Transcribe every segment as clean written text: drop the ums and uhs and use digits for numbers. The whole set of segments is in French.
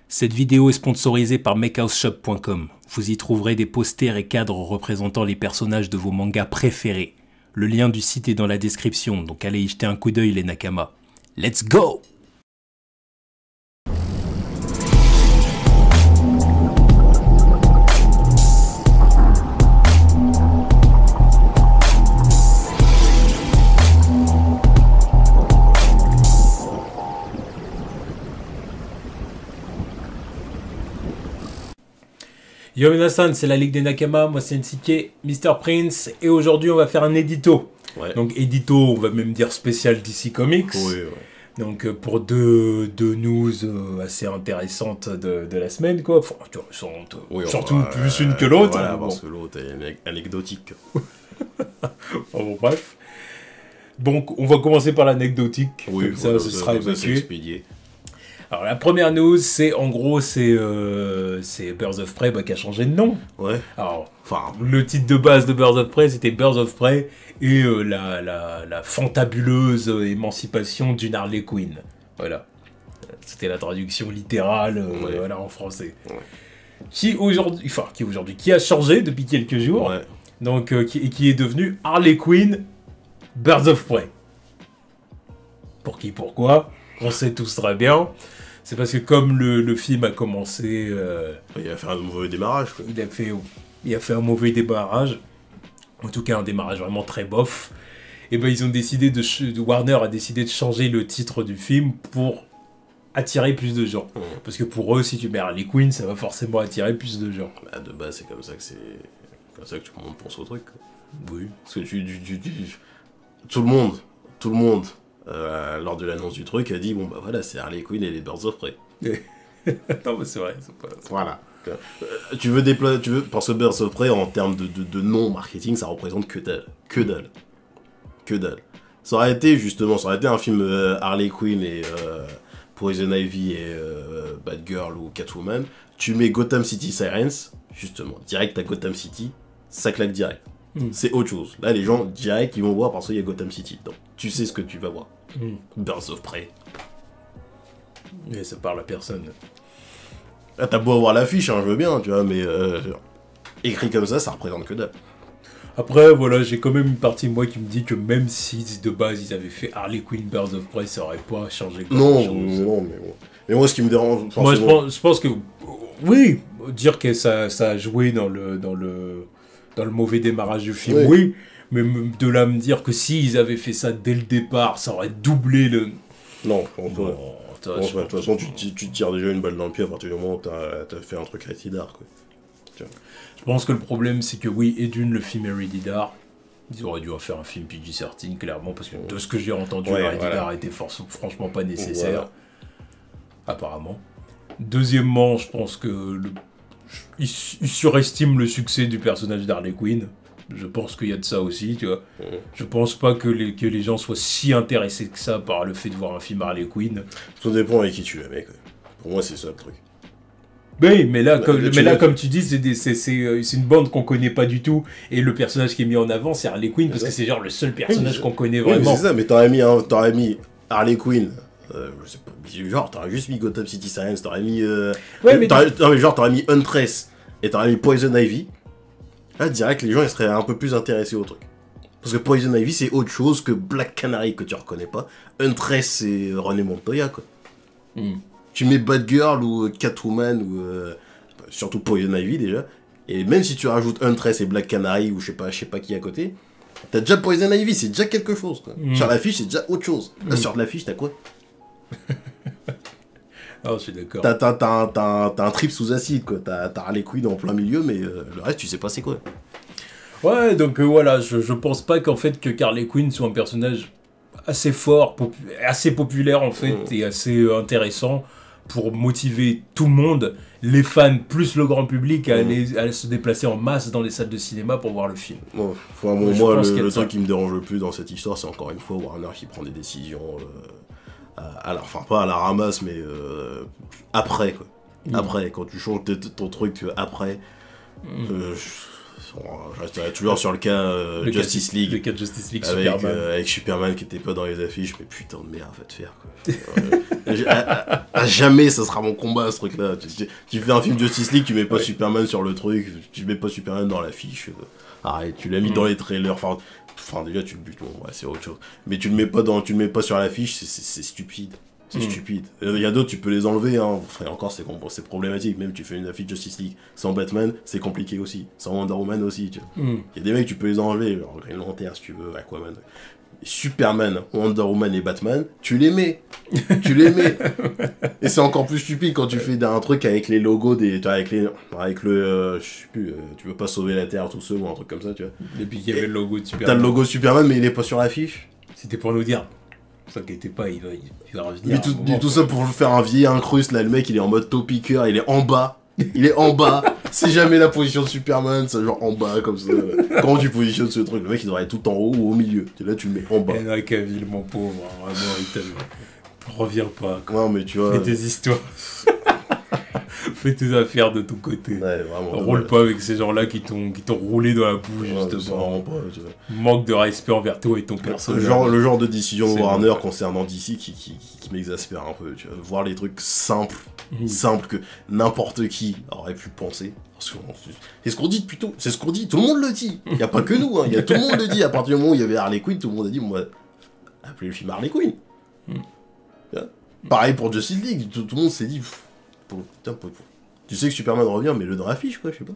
Cette vidéo est sponsorisée par makehouseshop.com. Vous y trouverez des posters et cadres représentant les personnages de vos mangas préférés. Le lien du site est dans la description, donc allez y jeter un coup d'œil les Nakama. Let's go! Yo minasan, c'est la Ligue des Nakama, moi c'est NCK, Mr Prince, et aujourd'hui on va faire un édito. Ouais. Donc édito, on va même dire spécial DC Comics. Oui, ouais. Donc pour deux news assez intéressantes de la semaine, quoi. Enfin, surtout plus une que l'autre. Voilà, hein, parce que l'autre est anecdotique. Bon, bref. Donc on va commencer par l'anecdotique, oui, comme ça ce sera évacué. expédié. Alors la première news, c'est en gros, c'est Birds of Prey qui a changé de nom. Ouais. Alors, enfin, le titre de base de Birds of Prey, c'était Birds of Prey et la fantabuleuse émancipation d'une Harley Quinn. Voilà. C'était la traduction littérale, voilà, en français. Ouais. Qui a changé depuis quelques jours. Ouais. Donc, qui est devenu Harley Quinn Birds of Prey. Pour qui, pourquoi? On sait tous très bien. C'est parce que comme le film a commencé... il a fait un mauvais démarrage. Quoi. Il a fait un mauvais démarrage. En tout cas, un démarrage vraiment très bof. Et ben ils ont décidé Warner a décidé de changer le titre du film pour attirer plus de gens. Parce que pour eux, si tu mets Harley Quinn, ça va forcément attirer plus de gens. Bah, de base, c'est comme ça que tout le monde pense au truc. Quoi. Oui. Parce que tout le monde... lors de l'annonce du truc, a dit bon bah voilà, c'est Harley Quinn et les Birds of Prey. Non mais c'est vrai, c'est pas... Voilà. Tu veux parce que Birds of Prey en termes de nom marketing, ça représente que dalle. Ça aurait été un film Harley Quinn et Poison Ivy et Batgirl ou Catwoman. Tu mets Gotham City Sirens, justement, direct à Gotham City, ça claque direct. C'est autre chose. Là, les gens, direct, ils vont voir parce qu'il y a Gotham City dedans. Tu sais ce que tu vas voir. Birds of Prey. Mais ça parle à personne. Là, t'as beau avoir l'affiche, hein, je veux bien, tu vois, mais écrit comme ça représente que dalle. Après, voilà, j'ai quand même une partie de moi qui me dit que même si de base ils avaient fait Harley Quinn Birds of Prey, ça aurait pas changé grand chose. Non, mais bon. Mais moi, ce qui me dérange... Moi, je pense que... Oui, dire que ça a joué dans le mauvais démarrage du film, oui. Mais de là me dire que s'ils avaient fait ça dès le départ, ça aurait doublé le... Non, de toute façon, tu te tires déjà une balle dans le pied à partir du moment où t'as fait un truc rated R, quoi. Je pense que le problème, c'est que oui, et d'une, le film est rated R. Ils auraient dû en faire un film PG-13, clairement, parce que de ce que j'ai entendu, le rated R était franchement pas nécessaire. Apparemment. Deuxièmement, je pense que il surestime le succès du personnage d'Harley Quinn. Je pense qu'il y a de ça aussi, tu vois. Je pense pas que les gens soient si intéressés que ça par le fait de voir un film Harley Quinn. Tout dépend avec qui tu la mets, quoi. Pour moi, c'est ça le truc. Oui, mais là, comme tu dis, c'est une bande qu'on connaît pas du tout. Et le personnage qui est mis en avant, c'est Harley Quinn, parce que c'est genre le seul personnage qu'on connaît vraiment. C'est ça, mais t'aurais mis Harley Quinn. Je sais pas, genre, t'aurais juste mis Gotham City Sirens, t'aurais mis... t'aurais mis Huntress et t'aurais mis Poison Ivy. Là, direct, les gens ils seraient un peu plus intéressés au truc. Parce que Poison Ivy, c'est autre chose que Black Canary que tu reconnais pas. Huntress, c'est René Montoya, quoi. Tu mets Batgirl ou Catwoman ou... surtout Poison Ivy, déjà. Et même si tu rajoutes Huntress et Black Canary ou je sais pas qui à côté, t'as déjà Poison Ivy, c'est déjà quelque chose, quoi. Sur l'affiche, c'est déjà autre chose. Là, sur l'affiche, t'as quoi? Ah, je suis d'accord. T'as un trip sous acide, quoi. T'as Harley Quinn en plein milieu, mais le reste, tu sais pas c'est quoi. Ouais, donc voilà, je pense pas qu'en fait que Harley Quinn soit un personnage assez fort, assez populaire en fait, et assez intéressant pour motiver tout le monde, les fans plus le grand public, à se déplacer en masse dans les salles de cinéma pour voir le film. Moi, le truc qui me dérange le plus dans cette histoire, c'est encore une fois Warner qui prend des décisions... enfin pas à la ramasse, mais après, quoi. Après, quand tu changes ton truc après, Je resterai toujours sur le cas Justice League. Le cas de Justice League, avec, Superman. Avec Superman qui était pas dans les affiches, mais putain de merde, va te faire quoi. À jamais ça sera mon combat ce truc là. Tu fais un film Justice League, tu mets pas Superman sur le truc, tu mets pas Superman dans l'affiche. Arrête, tu l'as mis dans les trailers, enfin déjà tu le butes, bon, ouais, c'est autre chose. Mais tu le mets pas sur l'affiche, c'est stupide. C'est stupide. Il y a d'autres, tu peux les enlever, hein. Enfin, encore, c'est problématique. Même tu fais une affiche Justice League sans Batman, c'est compliqué aussi. Sans Wonder Woman aussi, tu vois. Il y a des mecs, tu peux les enlever. Genre Green Lantern, si tu veux, Aquaman. Superman, Wonder Woman et Batman, tu les mets. Tu les mets. Et c'est encore plus stupide quand tu fais un truc avec les logos avec le, je sais plus, tu veux pas sauver la Terre tout seul ou un truc comme ça, tu vois. Et puis il y avait le logo de Superman. T'as le logo de Superman, mais il est pas sur l'affiche. C'était pour nous dire. Ne t'inquiétez pas, il va revenir. Mais tout ça pour faire un vieil incruste, là, le mec, il est en mode topiqueur, il est en bas. Il est en bas. C'est jamais la position de Superman, c'est genre en bas, comme ça. Comment tu positionnes ce truc? Le mec, il devrait être tout en haut ou au milieu. Là, tu le mets en bas. Henry Cavill, mon pauvre, vraiment, il t'a... Reviens pas, quoi. Non, mais tu vois... Fais tes histoires. Fais tes affaires de ton côté. Ouais, vraiment. Roule pas avec ces gens-là qui t'ont roulé dans la boue, justement. Pas, tu vois. Manque de respect envers toi et ton personnage. Le genre de décision de Warner concernant DC qui m'exaspère un peu, tu vois. Voir les trucs simples que n'importe qui aurait pu penser. C'est ce qu'on dit plutôt, c'est ce qu'on dit, tout le monde le dit. Il n'y a pas que nous, hein. Tout le monde le dit. À partir du moment où il y avait Harley Quinn, tout le monde a dit, moi, appelez le film Harley Quinn. Pareil pour Justice League, tout le monde s'est dit, tu sais que Superman revient, mais le dans l'affiche, quoi, je sais pas.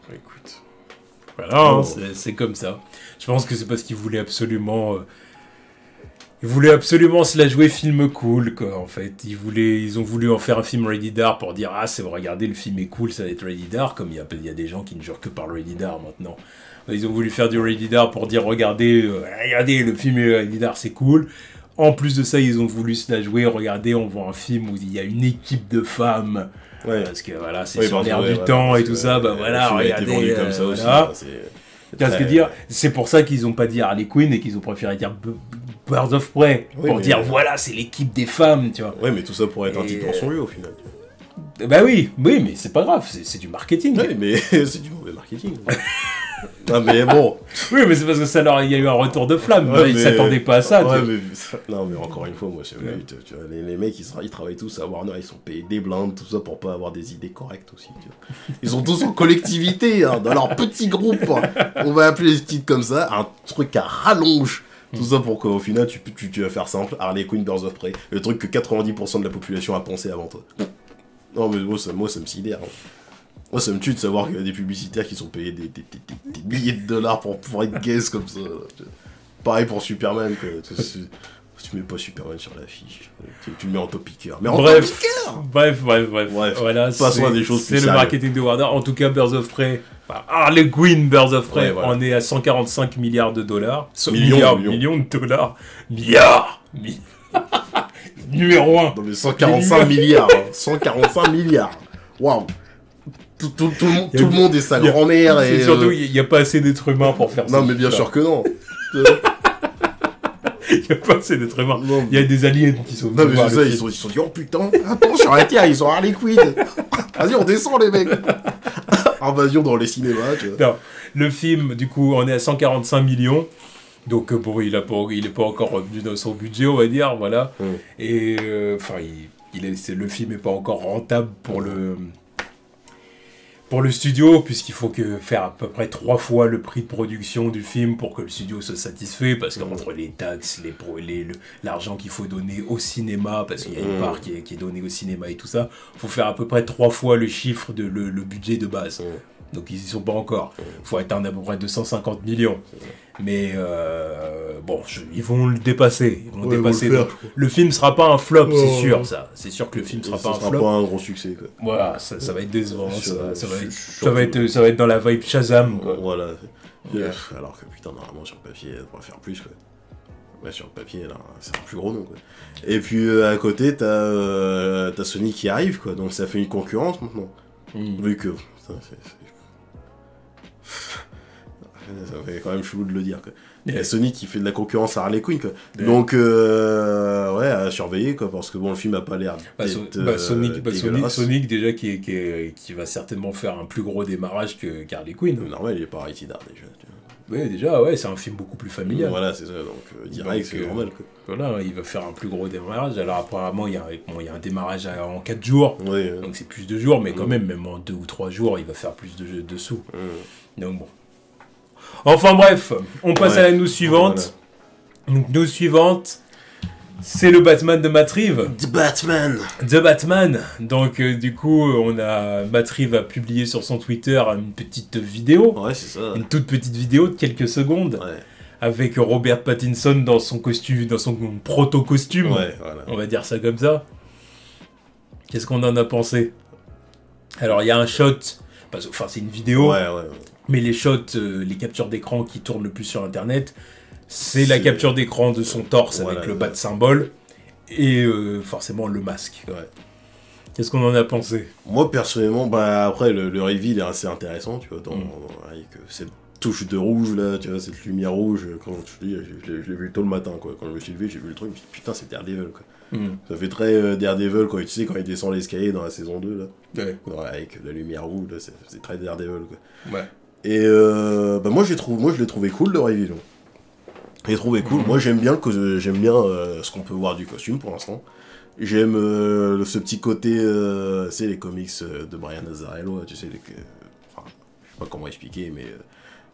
Écoute, voilà, c'est comme ça. Je pense que c'est parce qu'ils voulaient absolument... Ils voulaient absolument se la jouer film cool, quoi, en fait. Ils ont voulu en faire un film Ready Dar pour dire « Ah, c'est regardez, le film est cool, ça va être Ready Dar », comme il y a des gens qui ne jurent que par le Ready Dar, maintenant. Ils ont voulu faire du Ready Dar pour dire « Regardez, le film est Ready Dar, c'est cool ». En plus de ça, ils ont voulu se la jouer. Regardez, on voit un film où il y a une équipe de femmes. Ouais. Parce que voilà, c'est sur l'air du temps et tout ça. Bah voilà, regardez. Comme ça aussi. Tu vois ce que dire? C'est pour ça qu'ils n'ont pas dit Harley Quinn et qu'ils ont préféré dire Birds of Prey. Pour dire voilà, c'est l'équipe des femmes, tu vois. Ouais, mais tout ça pourrait être un titre dans son lieu au final. Bah oui, mais c'est pas grave, c'est du marketing. Oui, mais c'est du mauvais marketing. Non mais bon. Oui, mais c'est parce que il y a eu un retour de flamme. Ouais, ils s'attendaient pas à ça. Ouais, non, mais encore une fois, moi, tu vois, les mecs, ils travaillent tous à Warner, ils sont payés des blindes, tout ça pour pas avoir des idées correctes aussi. Tu vois. Ils sont tous en collectivité, hein, dans leur petit groupe. Hein. On va appeler les titres comme ça, un truc à rallonge. Tout ça pour qu'au final, tu vas faire simple, Harley Quinn, Birds of Prey, le truc que 90% de la population a pensé avant toi. Non, mais moi, ça me sidère. Hein. Moi, ça me tue de savoir qu'il y a des publicitaires qui sont payés des milliers de dollars pour être guest comme ça. Pareil pour Superman, quoi. Tu mets pas Superman sur l'affiche. Tu le mets en topiqueur. Mais en topiqueur. Bref. Voilà, passons à des choses plus c'est le marketing de Warner. En tout cas, Birds of Prey, Harley Quinn, Birds of Prey, on est à 145 milliards de dollars. Millions de dollars. Milliards. Numéro 1. Non, mais 145 milliards. 145 milliards. Waouh. Tout le monde est sa grand-mère. Et surtout, il n'y a pas assez d'êtres humains pour faire ça. Non, mais bien sûr que non. Il n'y a pas assez d'êtres humains. Il y a des aliens qui sont... Non, mais c'est ça, ils se sont dit, oh putain, attends, sur la Terre, ils sont Harley Quinn. Vas-y, on descend, les mecs. Invasion dans les cinémas, tu vois. Non, le film, du coup, on est à 145 millions. Donc, bon, il est pas encore revenu dans son budget, on va dire, voilà. Et, enfin, le film n'est pas encore rentable pour le studio, puisqu'il faut faire à peu près 3 fois le prix de production du film pour que le studio soit satisfait, parce qu'entre les taxes, l'argent qu'il faut donner au cinéma, parce qu'il y a une part qui est donnée au cinéma et tout ça, il faut faire à peu près 3 fois le chiffre de le budget de base. Donc ils y sont pas encore. Il faut atteindre à peu près 250 millions. Mais bon, ils vont le dépasser. Ils vont dépasser. Le film sera pas un flop, c'est sûr, ça. C'est sûr que le film sera pas un flop. Ça sera pas un gros succès, quoi. Voilà, ça va être décevant. Ça va être dans la vibe Shazam, quoi. Voilà. Alors que putain, normalement sur le papier, elle pourrait faire plus, quoi. Ouais, sur le papier, là, c'est un plus gros nom, quoi. Et puis à côté, t'as Sony qui arrive, quoi. Donc ça fait une concurrence maintenant. Vu que. Putain, Ça fait quand même chelou de le dire, quoi. Il y a Sony qui fait de la concurrence à Harley Quinn, quoi. Yeah. Donc, ouais, à surveiller, quoi, parce que bon, le film a pas l'air Sonic, déjà, qui va certainement faire un plus gros démarrage qu'Harley Quinn. Normal, il est pas rated R, déjà, tu vois. Oui, déjà, ouais, c'est un film beaucoup plus familial. Voilà, c'est ça, donc direct, c'est normal, quoi. Voilà, il va faire un plus gros démarrage. Alors, apparemment, il y a un démarrage en 4 jours. Oui, donc, c'est plus de jours, mais quand même en 2 ou 3 jours, il va faire plus de sous. Donc, bon. Enfin, bref, on passe à la news suivante. Voilà. Donc, news suivante, c'est le Batman de Matt Reeves. The Batman. The Batman. Donc, du coup, Matt Reeves a publié sur son Twitter une petite vidéo. Ouais, c'est ça. Une toute petite vidéo de quelques secondes. Ouais. Avec Robert Pattinson dans son costume, dans son proto-costume. Ouais, voilà. On va dire ça comme ça. Qu'est-ce qu'on en a pensé? Alors, il y a un shot. Enfin, c'est une vidéo. Ouais. Mais les shots, les captures d'écran qui tournent le plus sur Internet, c'est la capture d'écran de son torse avec le bat symbole et forcément le masque. Ouais. Qu'est-ce qu'on en a pensé? Moi, personnellement, après, le reveal est assez intéressant, tu vois, avec cette touche de rouge, là, tu vois, cette lumière rouge, quand je dis, je l'ai vu tôt le matin, quoi. Quand je me suis levé, j'ai vu le truc, je me suis dit, putain, c'est Daredevil, quoi. Ça fait très Daredevil, quoi. Tu sais, quand il descend l'escalier dans la saison 2, là. Ouais. Avec la lumière rouge, là, c'est très Daredevil, quoi. Ouais. Et moi, je l'ai trouvé cool, le reveal. Je l'ai trouvé cool. Moi, j'aime bien ce qu'on peut voir du costume, pour l'instant. J'aime ce petit côté, c'est les comics de Brian Azzarello, tu sais, je sais pas comment expliquer, mais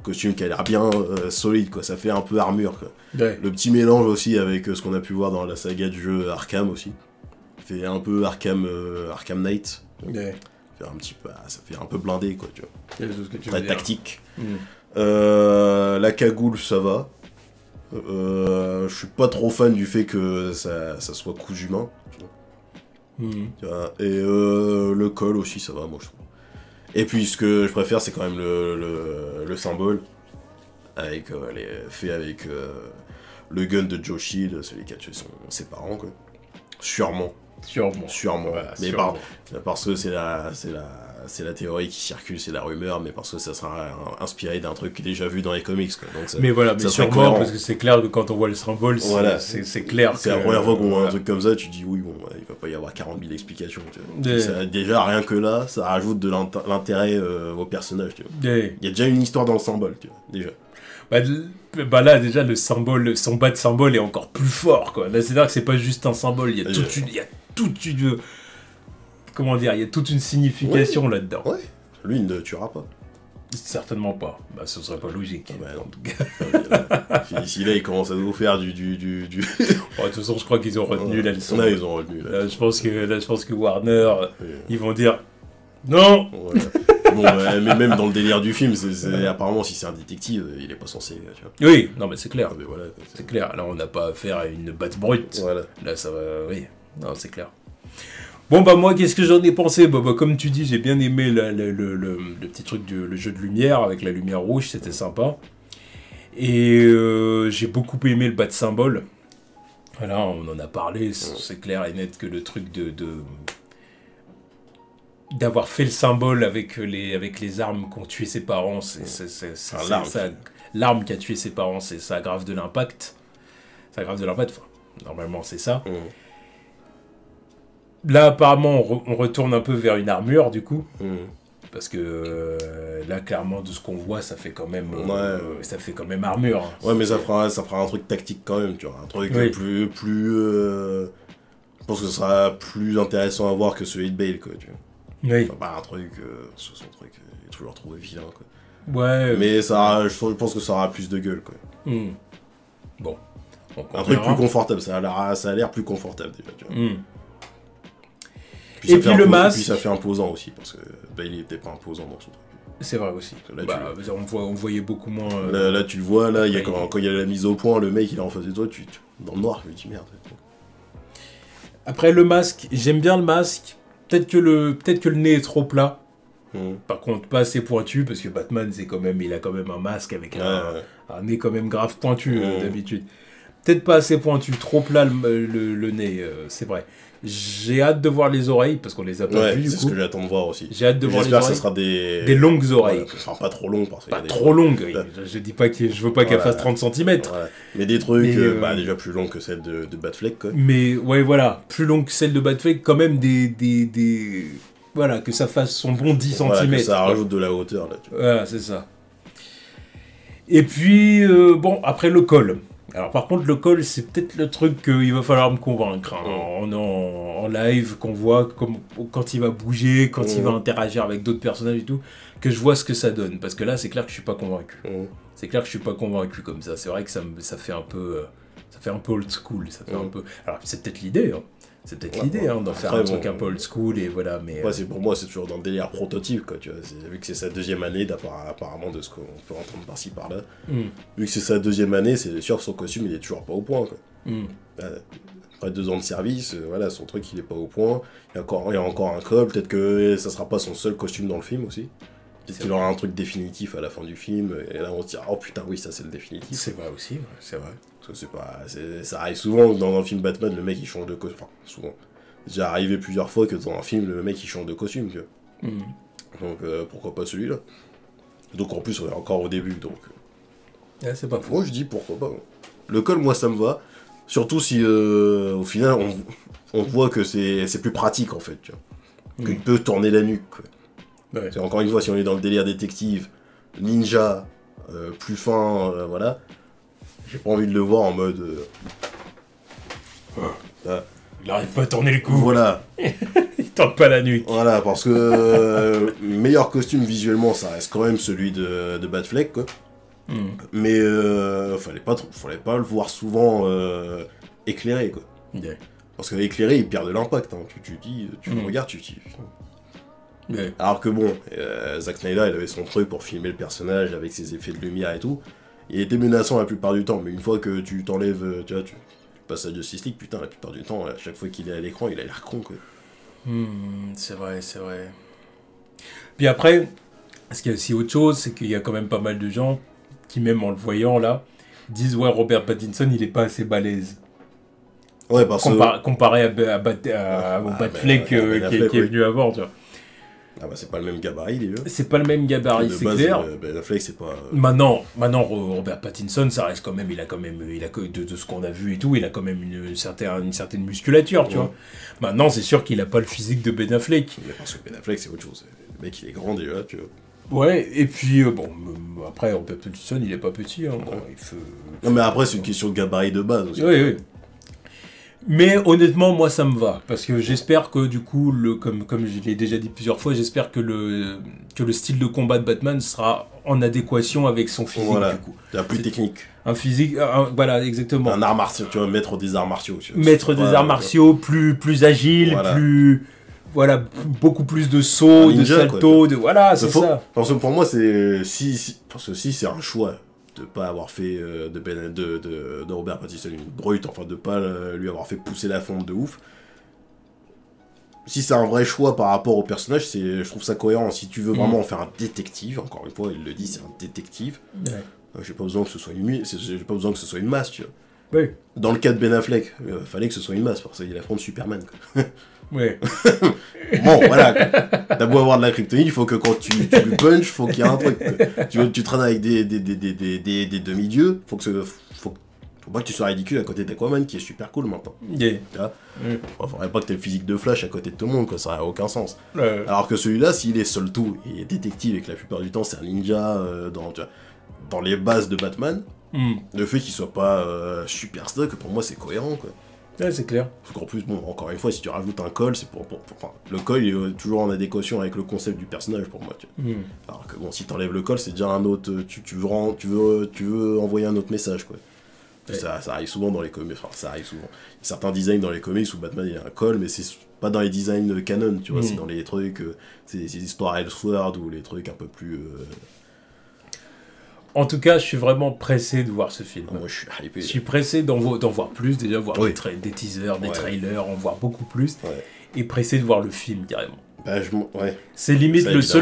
costume qui a l'air bien solide, quoi. Ça fait un peu armure, quoi. Ouais. Le petit mélange aussi avec ce qu'on a pu voir dans la saga du jeu Arkham aussi. Ça fait un peu Arkham Knight. Ouais. Ça fait un peu blindé, quoi, tu vois. Très tactique. La cagoule, ça va. Je suis pas trop fan du fait que ça soit cousu main. Tu vois. Et le col aussi, ça va, moi, je trouve. Et puis, ce que je préfère, c'est quand même le symbole fait avec le gun de Joe Shield, celui qui a tué ses parents, quoi. Sûrement. Voilà, mais parce que c'est la théorie qui circule, c'est la rumeur, mais parce que ça sera inspiré d'un truc déjà vu dans les comics, quoi. Donc mais voilà, mais sûrement, parce que c'est clair que quand on voit le symbole, voilà. c'est clair. C'est la première fois qu'on voit un truc comme ça, tu dis oui, bon, il va pas y avoir 40 000 explications. Tu vois. Ça, déjà, rien que là, ça rajoute de l'intérêt au personnage. Tu vois. Il y a déjà une histoire dans le symbole, tu vois, déjà. Là, déjà, son bas de symbole est encore plus fort, quoi. Là, c'est-à-dire que c'est pas juste un symbole, il y a toute une... Comment dire, il y a toute une signification là-dedans. Ouais, lui, il ne tuera pas. Certainement pas. Ce serait pas logique. En tout cas. Si là, il commence à nous faire du... De toute façon, je crois qu'ils ont retenu la leçon. Là, ils ont retenu. Là, je pense que Warner, ils vont dire... Non. Voilà. Bon, mais même dans le délire du film, apparemment, si c'est un détective, il est pas censé, tu vois. Oui, non, mais c'est clair. Mais voilà, c'est clair. Là, on n'a pas affaire à une batte brute. Voilà. Là, ça va... Oui, non, c'est clair. Bon, moi, qu'est-ce que j'en ai pensé? Comme tu dis, j'ai bien aimé le petit truc, le jeu de lumière, avec la lumière rouge, c'était sympa. Et j'ai beaucoup aimé le bat symbole. Voilà, on en a parlé, c'est clair et net que le truc d'avoir fait le symbole avec les armes qu'ont tué ses parents, c'est l'arme qui a tué ses parents, ça aggrave de l'impact. Ça aggrave de l'impact, enfin, normalement c'est ça. Là, apparemment, on retourne un peu vers une armure, du coup. Parce que là, clairement, de ce qu'on voit, ça fait quand même, ça fait quand même armure. Hein. Ouais, mais ça fera un truc tactique quand même, tu vois. Un truc plus je pense que ce sera plus intéressant à voir que celui de Bale, quoi, tu vois. Oui. Enfin, pas un truc, son truc, il est toujours trouvé vilain, quoi. Ouais. Mais je pense que ça aura plus de gueule, quoi. Bon. Un truc plus confortable, ça a l'air plus confortable, déjà, tu vois. Et puis le masque. Puis ça fait imposant aussi, parce que Bale n'était pas imposant dans son truc. C'est vrai aussi. Là, on voyait beaucoup moins... Là, tu le vois, là, quand il y a la mise au point, le mec, il est en face de toi, dans le noir, je me dis merde. Après, le masque, j'aime bien le masque. Peut-être que le nez est trop plat. Par contre, pas assez pointu, parce que Batman, il a quand même un masque avec un nez quand même grave pointu, d'habitude. peut-être pas assez pointu, trop plat le nez, c'est vrai. J'ai hâte de voir les oreilles, parce qu'on les a pas vues. C'est ce que j'attends de voir aussi. J'ai hâte de voir les oreilles. J'espère que ce sera des longues oreilles. Enfin, pas trop longues. Pas trop longues. Je dis pas que je veux pas qu'elles fassent 30 cm. Mais des trucs déjà plus longues que celles de Batfleck, quoi. Mais ouais, voilà. Plus longues que celles de Batfleck, quand même voilà, que ça fasse son bon 10 cm. Que ça rajoute de la hauteur, là. Voilà, c'est ça. Et puis, bon, après le col. Alors par contre, le col, c'est peut-être le truc qu'il va falloir me convaincre en live, qu'on voit quand il va bouger, quand il va interagir avec d'autres personnages et tout, que je vois ce que ça donne. Parce que là, c'est clair que je suis pas convaincu. C'est clair que je suis pas convaincu comme ça. C'est vrai que ça fait un peu old school. Ça fait un peu... Alors c'est peut-être l'idée, hein. C'est peut-être l'idée d'en faire un truc un peu old school et voilà, mais... Pour moi, c'est toujours dans le délire prototype, quoi, tu vois. Vu que c'est sa deuxième année, apparemment, de ce qu'on peut entendre par-ci, par-là. Vu que c'est sa deuxième année, c'est sûr que son costume, il est toujours pas au point, quoi. Après 2 ans de service, voilà, son truc, il est pas au point. Il y a encore un col, peut-être que ça sera pas son seul costume dans le film, aussi. Peut-être qu'il aura un truc définitif à la fin du film, et là, on se dira, oh putain, oui, ça, c'est le définitif. C'est vrai aussi, c'est vrai. Ça arrive souvent dans un film Batman, le mec il change de costume. Enfin, souvent. C'est déjà arrivé plusieurs fois que dans un film, le mec il change de costume. Tu vois. Donc pourquoi pas celui-là. Donc en plus, on est encore au début. Donc. C'est pas faux. Moi je dis pourquoi pas. Le col, moi ça me va. Surtout si au final on voit que c'est plus pratique en fait. Tu vois. Qu'il peut tourner la nuque. Quoi. Ouais. Encore une fois, si on est dans le délire détective, ninja, plus fin, voilà. J'ai pas envie de le voir en mode... Il arrive pas à tourner le cou. Voilà. Il tourne pas la nuque. Voilà, parce que meilleur costume visuellement, ça reste quand même celui de Batfleck, quoi. Mais fallait pas le voir souvent éclairé, quoi. Yeah. Parce que éclairé, il perd de l'impact. Hein. Tu le regardes, tu dis... Yeah. Alors que bon, Zack Snyder, il avait son truc pour filmer le personnage avec ses effets de lumière et tout. Il était menaçant la plupart du temps, mais une fois que tu t'enlèves, tu vois, tu passes à Justice League, putain, la plupart du temps, à chaque fois qu'il est à l'écran, il a l'air con, quoi. C'est vrai. Puis après, ce qu'il y a aussi autre chose, c'est qu'il y a quand même pas mal de gens qui, même en le voyant là, disent ouais, Robert Pattinson, il est pas assez balèze. Ouais, parce que... Comparé au Batfleck qui est venu avant, tu vois. Ah bah c'est pas le même gabarit déjà. C'est pas le même gabarit, c'est clair. Ben Affleck c'est pas... Maintenant, Robert Pattinson, ça reste quand même, il a de ce qu'on a vu et tout, il a quand même une certaine musculature, tu vois. Maintenant, c'est sûr qu'il a pas le physique de Ben Affleck. Mais parce que Ben Affleck c'est autre chose. Le mec il est grand déjà, tu vois. Ouais, et puis après Robert Pattinson il est pas petit, hein. Bon, non mais après c'est une question de gabarit de base aussi. Oui. Mais honnêtement, moi ça me va, parce que j'espère que du coup, comme je l'ai déjà dit plusieurs fois, j'espère que le style de combat de Batman sera en adéquation avec son physique, voilà. Du coup. C'est plus technique. Un physique, voilà, exactement. Un art martial, tu vois, maître des arts martiaux. Maître des arts martiaux, plus agile, voilà. Voilà, beaucoup plus de sauts, de saltos, voilà, c'est ça. Parce que pour moi, c'est... parce que si c'est un choix de pas avoir fait de Robert Pattinson une brute, enfin de pas lui avoir fait pousser la fonte de ouf. Si c'est un vrai choix par rapport au personnage, je trouve ça cohérent. Si tu veux vraiment en faire un détective, encore une fois, il le dit, c'est un détective. Ouais. J'ai pas besoin que ce soit une masse, tu vois. Oui. Dans le cas de Ben Affleck, fallait que ce soit une masse, parce qu'il affronte Superman, quoi. Ouais. Bon, voilà. T'as beau avoir de la kryptonite, il faut que quand tu lui punches, faut qu'il y ait un truc. Tu traînes avec des demi-dieux, faut pas que tu sois ridicule à côté d'Aquaman, qui est super cool maintenant. Yeah. Tu vois faudrait pas que t'aies le physique de Flash à côté de tout le monde, quoi, ça n'a aucun sens. Alors que celui-là, s'il est seul tout, il est détective et que la plupart du temps c'est un ninja dans les bases de Batman, le fait qu'il soit pas super stock, pour moi c'est cohérent, quoi. Ouais, c'est clair. Parce qu'en plus, bon, encore une fois, si tu rajoutes un col, c'est enfin, le col il est toujours en adéquation avec le concept du personnage pour moi. Tu vois. Alors que bon, si t'enlèves le col, c'est déjà un autre. Tu veux envoyer un autre message, quoi. Ouais. Ça arrive souvent dans les comics. Enfin, ça arrive souvent. Il y a certains designs dans les comics où Batman il a un col, mais c'est pas dans les designs canon, tu vois. C'est dans les trucs, c'est des histoires Elseworld ou les trucs un peu plus. En tout cas, je suis vraiment pressé de voir ce film. Moi, je suis hypé. Je suis pressé d'en voir plus, déjà voir des teasers, des trailers, en voir beaucoup plus. Ouais. Et pressé de voir le film, carrément. Bah, ouais. C'est limite, ça,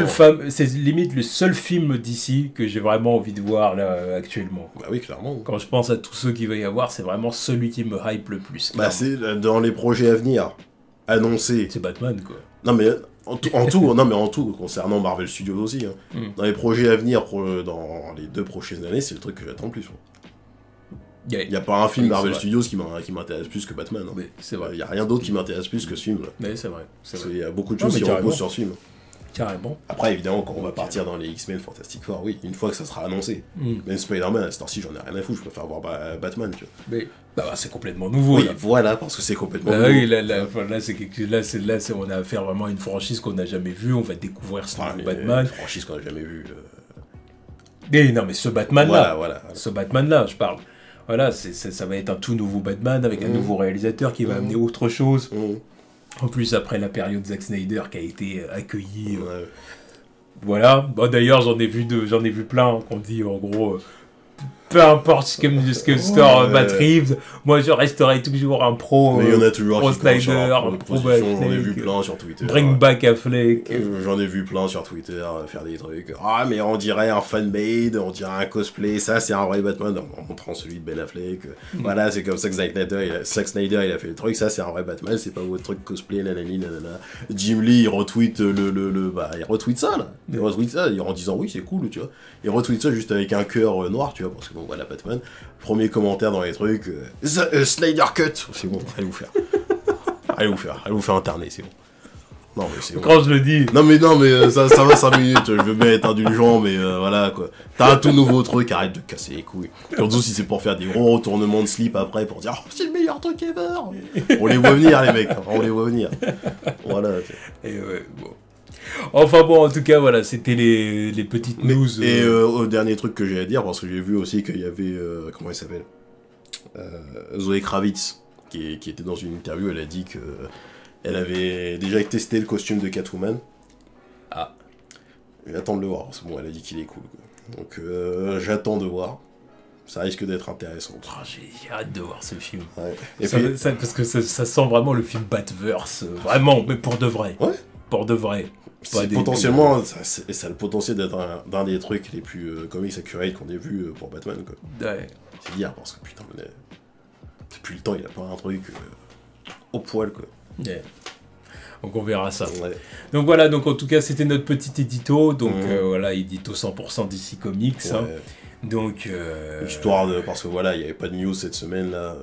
c'est limite le seul film d'ici que j'ai vraiment envie de voir là actuellement. Bah oui, clairement. Quand je pense à tous ceux qu'il va y avoir, c'est vraiment celui qui me hype le plus. Bah c'est dans les projets à venir annoncés. C'est Batman quoi. Non mais en tout, concernant Marvel Studios aussi. Hein. Dans les projets à venir dans les 2 prochaines années, c'est le truc que j'attends le plus. Il n'y a pas un film Marvel Studios qui m'intéresse plus que Batman. Hein. C'est vrai. Il n'y a rien d'autre qui m'intéresse plus que ce film. Mais c'est vrai. Il y a beaucoup de choses qui reposent sur ce film. Carrément. Après, évidemment, quand on va partir dans les X-Men Fantastic Four, oui, une fois que ça sera annoncé. Même Spider-Man, à cette heure-ci, j'en ai rien à foutre, je préfère voir Batman, tu vois. Mais c'est complètement nouveau. Oui, là. voilà, parce que c'est complètement nouveau. Oui, là, on a affaire vraiment à une franchise qu'on n'a jamais vue, on va découvrir ce nouveau Batman. Une franchise qu'on n'a jamais vue. Non, mais ce Batman-là, voilà. Ce Batman-là, je parle. Voilà, ça va être un tout nouveau Batman avec un nouveau réalisateur qui va amener autre chose. En plus, après la période Zack Snyder qui a été accueillie. Voilà. Bon, d'ailleurs, j'en ai vu plein qu'on dit en gros. Peu importe ce que score Matt Reeves, moi je resterai toujours un pro. Mais il y en a toujours pro qui Snyder, pro Affleck, j'en ai vu plein sur Twitter. Bring back Affleck. J'en ai vu plein sur Twitter faire des trucs. Ah, mais on dirait un fan-made, on dirait un cosplay, ça c'est un vrai Batman, en montrant celui de Ben Affleck. Voilà, c'est comme ça que Zack Snyder il a fait le truc, ça c'est un vrai Batman, c'est pas votre truc cosplay, nanani, nanana. Jim Lee il retweet il retweet ça là. Il retweet ça en disant oui, c'est cool, tu vois. Il retweet ça juste avec un cœur noir, tu vois, parce que bon, voilà Batman. Premier commentaire dans les trucs, Snyder Cut. C'est bon, allez vous faire. allez vous faire interner, c'est bon. Non mais c'est bon. Quand je le dis. Non mais ça va 5 minutes, je veux bien être indulgent, mais voilà quoi. T'as un tout nouveau truc, arrête de casser les couilles. Surtout si c'est pour faire des gros retournements de slip après, pour dire oh, c'est le meilleur truc ever. On les voit venir les mecs, on les voit venir. Voilà. Et ouais, bon. Enfin bon, en tout cas, voilà, c'était les petites news. Et au dernier truc que j'ai à dire, parce que j'ai vu aussi qu'il y avait, comment elle s'appelle, Zoé Kravitz, qui était dans une interview, elle a dit que elle avait déjà testé le costume de Catwoman. Ah. J'attends de le voir, parce que bon, elle a dit qu'il est cool. Quoi. Donc j'attends de voir. Ça risque d'être intéressant. Oh, j'ai hâte de voir ce film. Ouais. Parce que ça sent vraiment le film Batverse, vraiment, mais pour de vrai. Ouais. Pour de vrai. Potentiellement, ça a le potentiel d'être un des trucs les plus comics accurate qu'on ait vu pour Batman, quoi. Ouais. C'est dire, parce que putain, depuis le temps, il a pas un truc au poil, quoi. Yeah. Donc on verra ça. Ouais. Donc voilà, donc en tout cas, c'était notre petit édito. Donc voilà, édito 100% DC Comics. Ouais. Hein. Donc histoire de, parce que voilà, il n'y avait pas de news cette semaine là.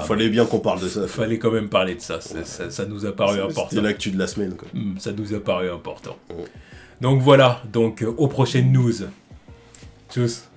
Fallait bien qu'on parle de ça. Fallait quand même parler de ça. Ça nous a paru important. C'était l'actu de la semaine, quoi. Ça nous a paru important. Donc voilà, donc aux prochaines news. Tchuss.